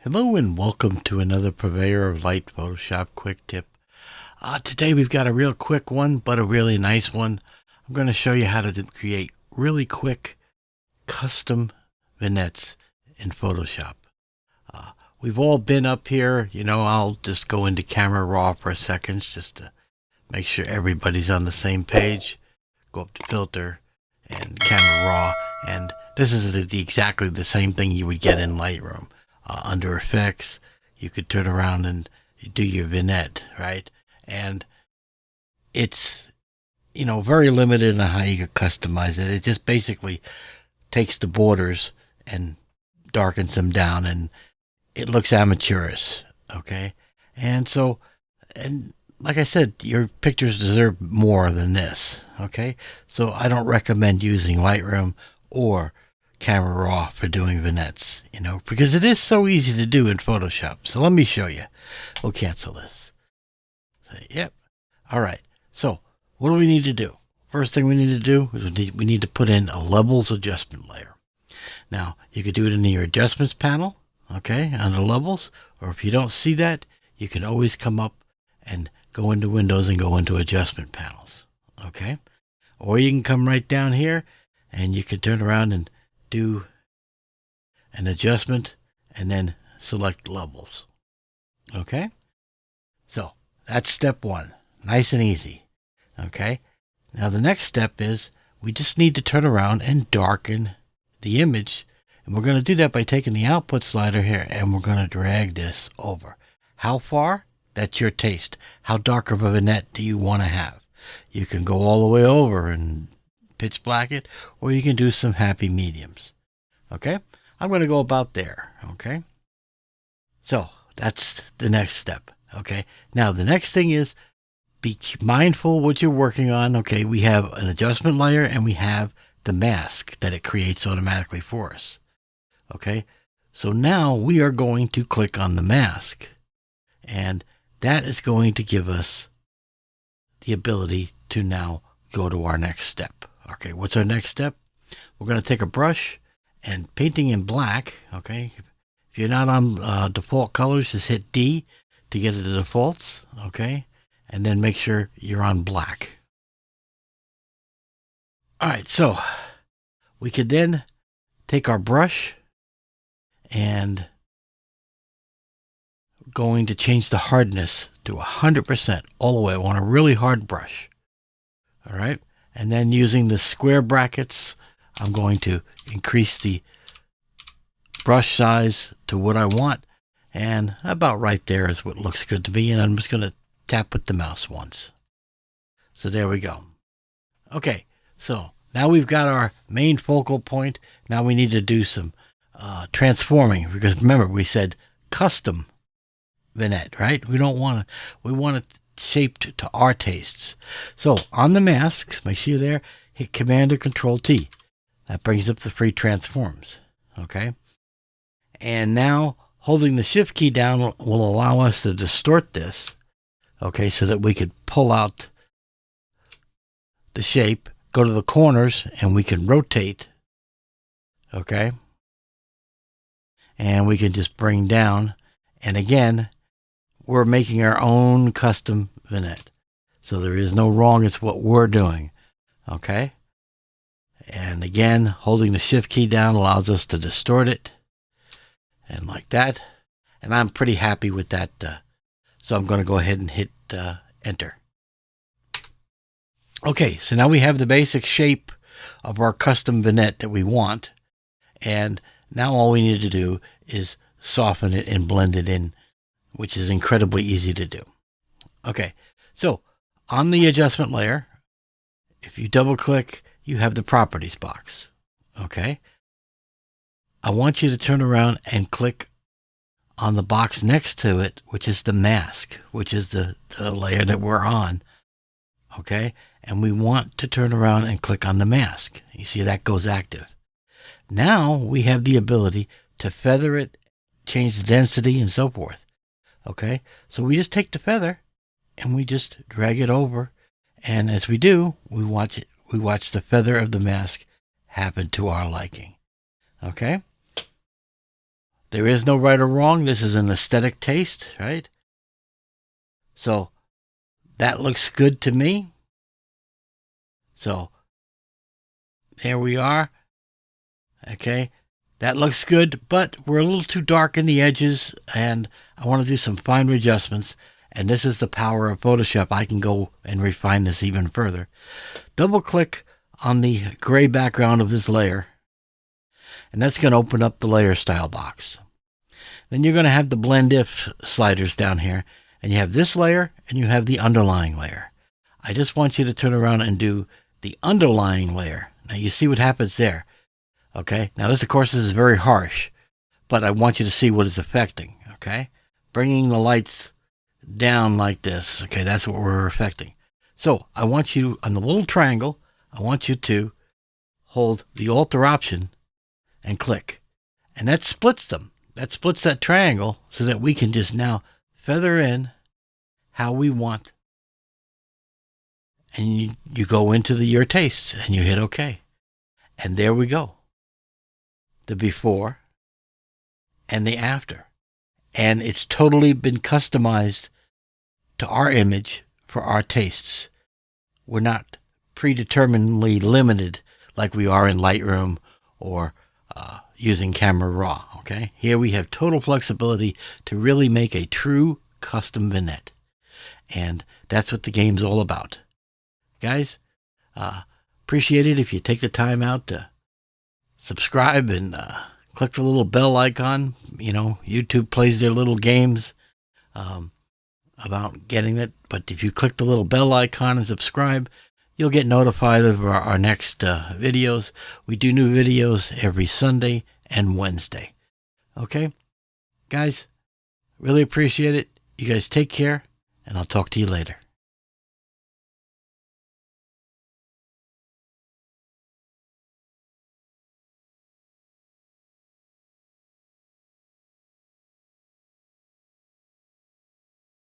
Hello and welcome to another Purveyor of Light Photoshop quick tip. Today we've got a real quick one, but a really nice one. I'm going to show you how to create really quick custom vignettes in Photoshop. We've all been up here, I'll just go into Camera Raw for a second just to make sure everybody's on the same page. Go up to Filter and Camera Raw, and this is exactly the same thing you would get in Lightroom. Under Effects, you could turn around and do your vignette, right? And it's, very limited on how you could customize it. It just basically takes the borders and darkens them down, and it looks amateurish, okay? And like I said, your pictures deserve more than this, okay? So I don't recommend using Lightroom or Camera Raw for doing vignettes, because it is so easy to do in Photoshop. So let me show you. We'll cancel this. Yep. All right. So what do we need to do? First thing we need to do is we need to put in a levels adjustment layer. Now, you could do it in your adjustments panel, okay, under levels, or if you don't see that, you can always come up and go into Windows and go into adjustment panels, okay? Or you can come right down here and you can turn around and do an adjustment and then select levels. Okay? So that's step one. Nice and easy. Okay? Now the next step is we just need to turn around and darken the image. And we're going to do that by taking the output slider here and we're going to drag this over. How far? That's your taste. How dark of a vignette do you want to have? You can go all the way over and pitch black it, or you can do some happy mediums. Okay? I'm going to go about there. Okay? So that's the next step. Okay? Now the next thing is be mindful what you're working on. Okay? We have an adjustment layer and we have the mask that it creates automatically for us. Okay? So now we are going to click on the mask, and that is going to give us the ability to now go to our next step. Okay, what's our next step? We're going to take a brush and painting in black, okay? If you're not on default colors, just hit D to get to the defaults, okay? And then make sure you're on black. All right, so we could then take our brush and going to change the hardness to 100% all the way. I want a really hard brush. All right. And then using the square brackets, I'm going to increase the brush size to what I want. And about right there is what looks good to me. And I'm just going to tap with the mouse once. So there we go. Okay. So now we've got our main focal point. Now we need to do some transforming, because remember we said custom vignette, right? We want it shaped to our tastes. So on the masks, make sure you're there, hit Command or Control T. That brings up the free transforms. Okay. And now holding the Shift key down will allow us to distort this. Okay. So that we could pull out the shape, go to the corners, and we can rotate. Okay. And we can just bring down. And again, we're making our own custom vignette. So there is no wrong. It's what we're doing. Okay. And again, holding the Shift key down allows us to distort it. And like that. And I'm pretty happy with that. So I'm going to go ahead and hit Enter. Okay. So now we have the basic shape of our custom vignette that we want. And now all we need to do is soften it and blend it in, which is incredibly easy to do. Okay, so on the adjustment layer, if you double click, you have the properties box. Okay, I want you to turn around and click on the box next to it, which is the mask, which is the layer that we're on. Okay, and we want to turn around and click on the mask. You see that goes active. Now we have the ability to feather it, change the density, and so forth. Okay, so we just take the feather and we just drag it over, and as we do, we watch the feather of the mask happen to our liking. Okay, There is no right or wrong. This is an aesthetic taste, right? So that looks good to me. So there we are. Okay. That looks good, but we're a little too dark in the edges, and I want to do some fine adjustments. And this is the power of Photoshop. I can go and refine this even further. Double click on the gray background of this layer, and that's going to open up the layer style box. Then you're going to have the blend if sliders down here, and you have this layer and you have the underlying layer. I just want you to turn around and do the underlying layer. Now you see what happens there. Okay, now this of course is very harsh, but I want you to see what it's affecting. Okay, bringing the lights down like this. Okay, that's what we're affecting. So I want you on the little triangle, I want you to hold the Alt option and click, and that splits them. That splits that triangle so that we can just now feather in how we want. And you go into your tastes and you hit OK. And there we go. The before and the after. And it's totally been customized to our image for our tastes. We're not predeterminedly limited like we are in Lightroom or using Camera Raw. Okay, here we have total flexibility to really make a true custom vignette. And that's what the game's all about. Guys, appreciate it if you take the time out to subscribe and click the little bell icon. You know, YouTube plays their little games about getting it. But if you click the little bell icon and subscribe, you'll get notified of our next videos. We do new videos every Sunday and Wednesday. Okay, guys, really appreciate it. You guys take care, and I'll talk to you later.